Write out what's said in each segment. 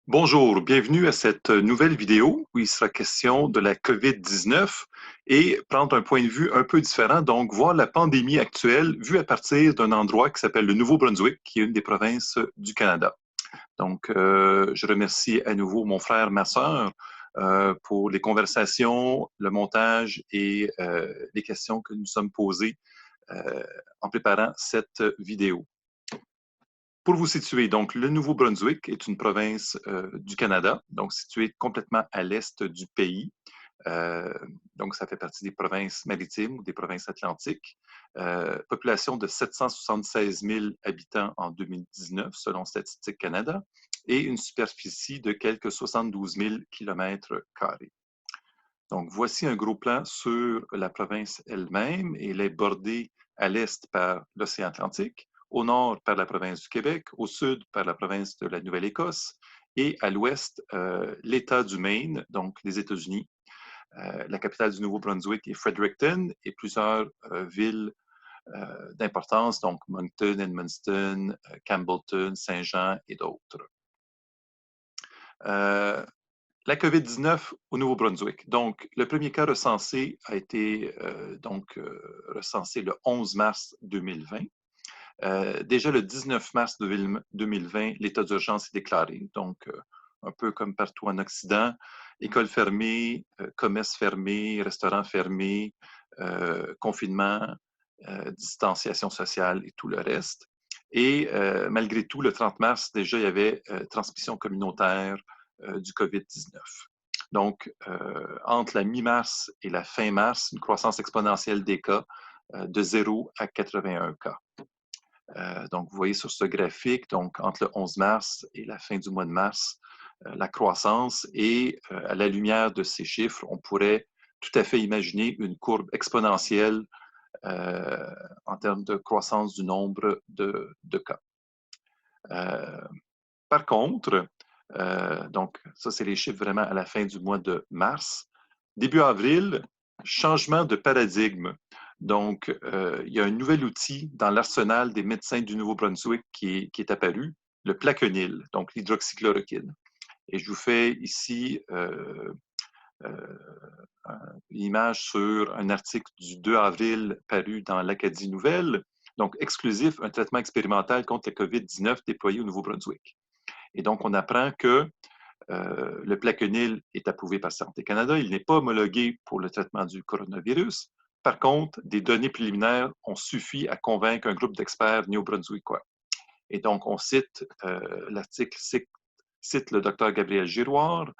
Bonjour, bienvenue à cette nouvelle vidéo où il sera question de la COVID-19 et prendre un point de vue un peu différent, donc voir la pandémie actuelle vue à partir d'un endroit qui s'appelle le Nouveau-Brunswick, qui est une des provinces du Canada. Donc, je remercie à nouveau mon frère, ma sœur, pour les conversations, le montage et les questions que nous sommes posées en préparant cette vidéo. Pour vous situer, donc, le Nouveau-Brunswick est une province du Canada, donc située complètement à l'est du pays. Euh, donc, ça fait partie des provinces maritimes ou des provinces atlantiques. Population de 776 000 habitants en 2019, selon Statistique Canada, et une superficie de quelques 72 000 km². Donc, voici un gros plan sur la province elle-même. Elle est bordée à l'est par l'océan Atlantique, au nord par la province du Québec, au sud par la province de la Nouvelle-Écosse et à l'ouest, l'État du Maine, donc les États-Unis. La capitale du Nouveau-Brunswick est Fredericton et plusieurs villes d'importance, donc Moncton, Edmundston, Campbellton, Saint-Jean et d'autres. La COVID-19 au Nouveau-Brunswick. Donc, le premier cas recensé a été recensé le 11 mars 2020. Déjà le 19 mars 2020, l'état d'urgence est déclaré. Donc, un peu comme partout en Occident, écoles fermées, commerces fermés, restaurants fermés, confinement, distanciation sociale et tout le reste. Et malgré tout, le 30 mars, déjà, il y avait transmission communautaire du COVID-19. Donc, entre la mi-mars et la fin mars, une croissance exponentielle des cas de 0 à 81 cas. Donc, vous voyez sur ce graphique, donc entre le 11 mars et la fin du mois de mars, la croissance et à la lumière de ces chiffres, on pourrait tout à fait imaginer une courbe exponentielle en termes de croissance du nombre de cas. Par contre, donc ça c'est les chiffres vraiment à la fin du mois de mars. Début avril, changement de paradigme. Donc, il y a un nouvel outil dans l'arsenal des médecins du Nouveau-Brunswick qui est apparu, le Plaquenil, donc l'hydroxychloroquine. Et je vous fais ici une image sur un article du 2 avril paru dans l'Acadie Nouvelle, donc exclusif, un traitement expérimental contre la COVID-19 déployé au Nouveau-Brunswick. Et donc, on apprend que le Plaquenil est approuvé par Santé Canada. Il n'est pas homologué pour le traitement du coronavirus. Par contre, des données préliminaires ont suffi à convaincre un groupe d'experts néo-brunswickois. Et donc, on cite, l'article cite le docteur Gabriel Giroir,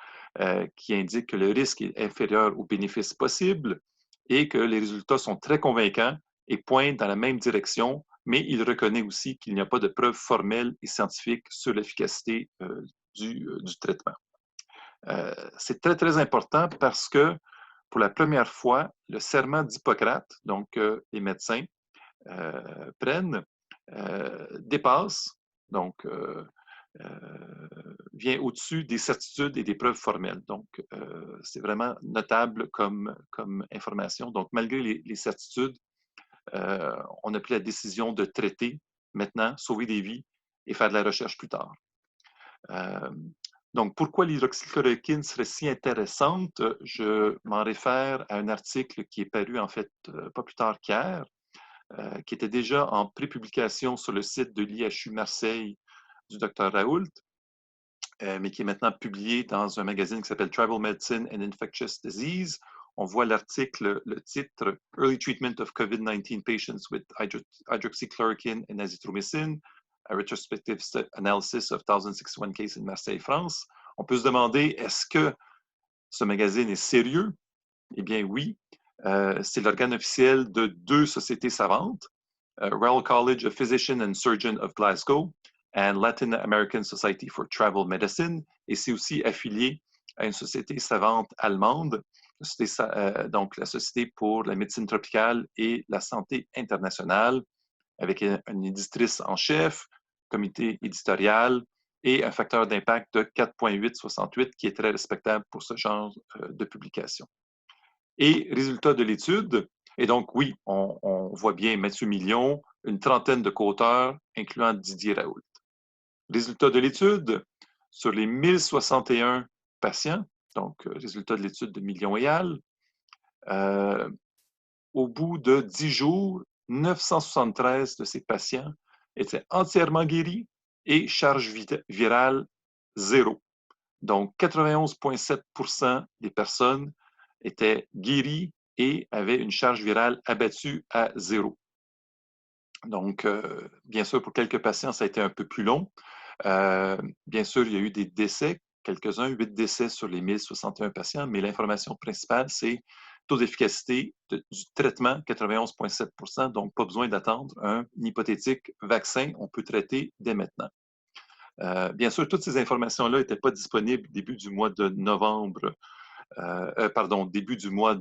qui indique que le risque est inférieur aux bénéfices possibles et que les résultats sont très convaincants et pointent dans la même direction, mais il reconnaît aussi qu'il n'y a pas de preuves formelles et scientifiques sur l'efficacité du traitement. C'est très, très important parce que pour la première fois, le serment d'Hippocrate, donc les médecins prennent, dépasse, donc vient au-dessus des certitudes et des preuves formelles. Donc, c'est vraiment notable comme information. Donc, malgré les certitudes, on a pris la décision de traiter maintenant, sauver des vies et faire de la recherche plus tard. Donc, pourquoi l'hydroxychloroquine serait si intéressante? Je m'en réfère à un article qui est paru, en fait, pas plus tard qu'hier, qui était déjà en prépublication sur le site de l'IHU Marseille du Dr Raoult, mais qui est maintenant publié dans un magazine qui s'appelle Travel Medicine and Infectious Disease. On voit l'article, le titre Early Treatment of COVID-19 Patients with Hydroxychloroquine and Azithromycin, a retrospective analysis of 1061 cases in Marseille, France. On peut se demander, est-ce que ce magazine est sérieux? Eh bien oui, c'est l'organe officiel de deux sociétés savantes, Royal College of Physicians and Surgeons of Glasgow and Latin American Society for Travel Medicine, et c'est aussi affilié à une société savante allemande, donc la Société pour la médecine tropicale et la santé internationale, avec une éditrice en chef, comité éditorial et un facteur d'impact de 4,868 qui est très respectable pour ce genre de publication. Et résultat de l'étude, et donc oui, on voit bien Mathieu Million, une trentaine de co-auteurs, incluant Didier Raoult. Résultat de l'étude, Sur les 1061 patients, donc résultat de l'étude de Million-et-al, au bout de 10 jours, 973 de ces patients étaient entièrement guéris et charge virale zéro. Donc, 91,7% des personnes étaient guéries et avaient une charge virale abattue à zéro. Donc, bien sûr, pour quelques patients, ça a été un peu plus long. Bien sûr, il y a eu des décès, quelques-uns, 8 décès sur les 1061 patients, mais l'information principale, c'est taux d'efficacité du traitement, 91,7%, donc pas besoin d'attendre un hypothétique vaccin, on peut traiter dès maintenant. Bien sûr, toutes ces informations-là n'étaient pas disponibles début du mois de novembre, début du mois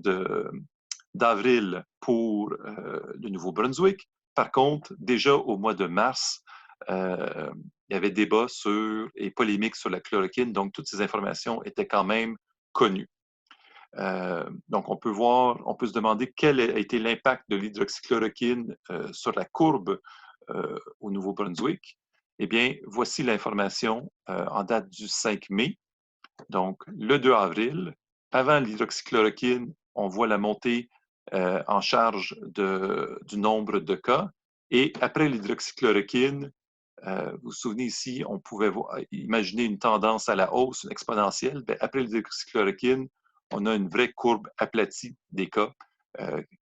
d'avril pour le Nouveau-Brunswick. Par contre, déjà au mois de mars, il y avait débat et polémiques sur la chloroquine, donc toutes ces informations étaient quand même connues. Donc, on peut se demander quel a été l'impact de l'hydroxychloroquine sur la courbe au Nouveau-Brunswick. Eh bien, voici l'information en date du 5 mai. Donc, le 2 avril, avant l'hydroxychloroquine, on voit la montée en charge du nombre de cas. Et après l'hydroxychloroquine, vous vous souvenez ici, on pouvait imaginer une tendance à la hausse, une exponentielle. Bien, après l'hydroxychloroquine, on a une vraie courbe aplatie des cas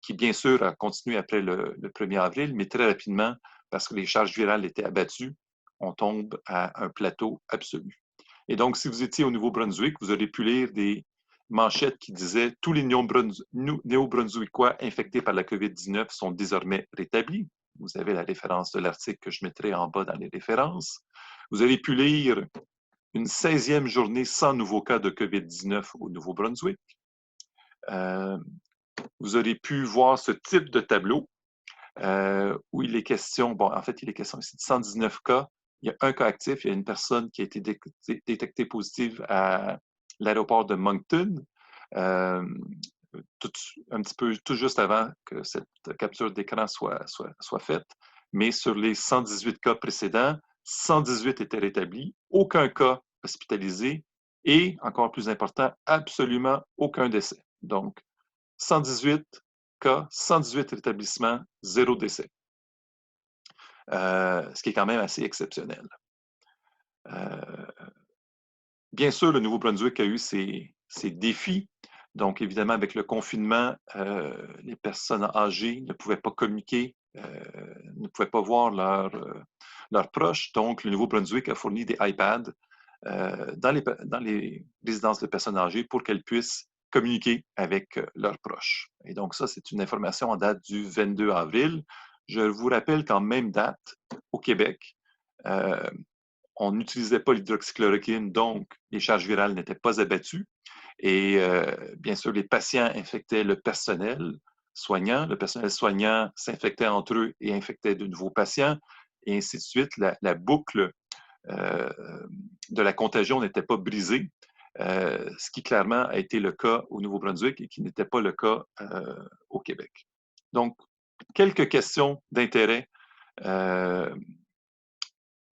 qui, bien sûr, a continué après le 1er avril, mais très rapidement, parce que les charges virales étaient abattues, on tombe à un plateau absolu. Et donc, si vous étiez au Nouveau-Brunswick, vous aurez pu lire des manchettes qui disaient « Tous les néo-brunswickois infectés par la COVID-19 sont désormais rétablis ». Vous avez la référence de l'article que je mettrai en bas dans les références. Vous avez pu lire une 16e journée sans nouveaux cas de COVID-19 au Nouveau-Brunswick. Vous aurez pu voir ce type de tableau où il est question, il est question ici de 119 cas. Il y a un cas actif, il y a une personne qui a été détectée positive à l'aéroport de Moncton, un petit peu tout juste avant que cette capture d'écran soit faite. Mais sur les 118 cas précédents, 118 étaient rétablis, aucun cas hospitalisé et, encore plus important, absolument aucun décès. Donc, 118 cas, 118 rétablissements, 0 décès. Ce qui est quand même assez exceptionnel. Bien sûr, le Nouveau-Brunswick a eu ses défis. Donc, évidemment, avec le confinement, les personnes âgées ne pouvaient pas communiquer, ne pouvaient pas voir leurs proches. Donc, le Nouveau-Brunswick a fourni des iPads dans les résidences de personnes âgées pour qu'elles puissent communiquer avec leurs proches. Et donc, ça, c'est une information en date du 22 avril. Je vous rappelle qu'en même date, au Québec, on n'utilisait pas l'hydroxychloroquine, donc les charges virales n'étaient pas abattues. Et bien sûr, les patients infectaient le personnel soignant. Le personnel soignant s'infectait entre eux et infectait de nouveaux patients, et ainsi de suite. La boucle de la contagion n'était pas brisée, ce qui clairement a été le cas au Nouveau-Brunswick et qui n'était pas le cas au Québec. Donc, quelques questions d'intérêt.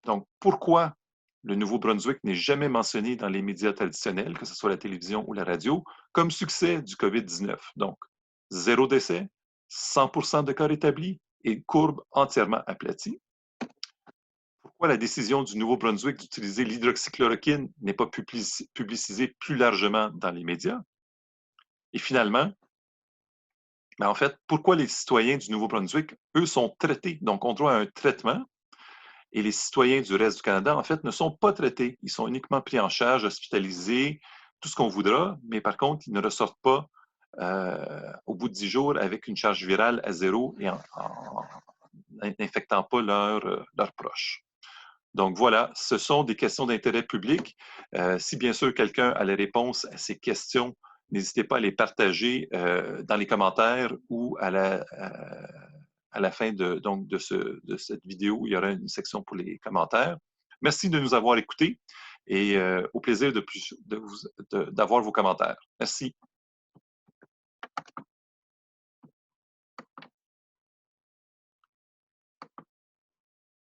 Donc, pourquoi le Nouveau-Brunswick n'est jamais mentionné dans les médias traditionnels, que ce soit la télévision ou la radio, comme succès du COVID-19? Donc, 0 décès, 100% de cas rétablis et courbe entièrement aplatie. Pourquoi la décision du Nouveau-Brunswick d'utiliser l'hydroxychloroquine n'est pas publicisée plus largement dans les médias? Et finalement, en fait, pourquoi les citoyens du Nouveau-Brunswick, eux, sont traités, donc ont droit à un traitement, et les citoyens du reste du Canada, en fait, ne sont pas traités. Ils sont uniquement pris en charge, hospitalisés, tout ce qu'on voudra, mais par contre, ils ne ressortent pas au bout de 10 jours avec une charge virale à zéro et en n'infectant pas leurs proches. Donc voilà, ce sont des questions d'intérêt public. Si bien sûr quelqu'un a les réponses à ces questions, n'hésitez pas à les partager dans les commentaires ou à la fin de cette vidéo, il y aura une section pour les commentaires. Merci de nous avoir écoutés et au plaisir d'avoir vos commentaires. Merci.